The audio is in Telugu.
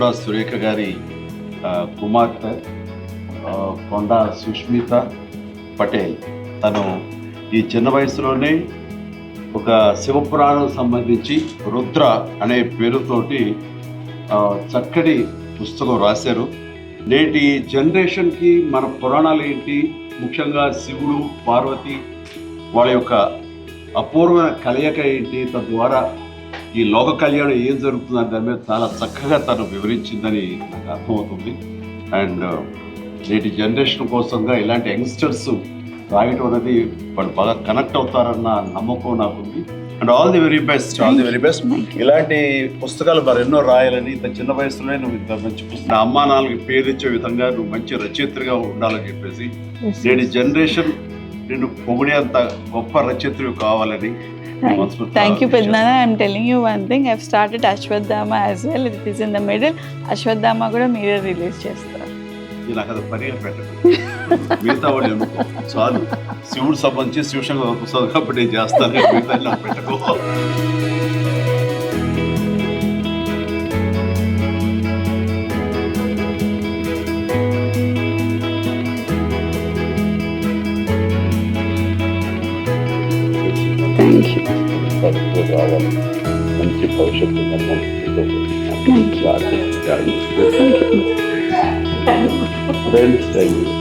కొండా సురేఖ గారి కుమార్తె కొండా సుష్మిత పటేల్. తను ఈ చిన్న వయసులోనే ఒక శివపురాణం సంబంధించి రుద్ర అనే పేరుతోటి చక్కటి పుస్తకం రాశారు. నేటి జనరేషన్కి మన పురాణాలు ఏంటి, ముఖ్యంగా శివుడు పార్వతి వాళ్ళ యొక్క అపూర్వమైన కలయిక ఏంటి, తద్వారా ఈ లోక కళ్యాణం ఏం జరుగుతుందని దాని మీద చాలా చక్కగా తను వివరించిందని నాకు అర్థమవుతుంది. అండ్ నేటి జనరేషన్ కోసంగా ఇలాంటి యంగ్స్టర్స్ రాయటం అనేది వాళ్ళు బాగా కనెక్ట్ అవుతారన్న నమ్మకం నాకుంది. And all the very best. ఇలాంటి పుస్తకాలు మరెన్నో రాయాలని, ఇంత చిన్న వయసులోనే నువ్వు ఇంత మంచి పుస్తకం, అమ్మా నాన్నకి పేరు ఇచ్చే విధంగా నువ్వు మంచి రచయిత్రిగా ఉండాలని చెప్పేసి, నేటి జనరేషన్ నేను పొగిడే అంత గొప్ప రచయిత్రి కావాలని. Thank you, Padmana. I'm telling you one thing. I've started Ashwadama as well. It is in the middle. Ashwadama కూడా మీరే రిలీజ్ చేస్తారు. నాకు అది పనిగా పెట్టదు, మిగతా వాళ్ళు ఎన్నుకో చాలు. శివుడు సంబంధించి శివశంకర పుస్తకం కాబట్టి నేను చేస్తాను, మిగతా నాకు పెట్టకు. మంచి భవిష్యత్తు ఫ్రెండ్స్.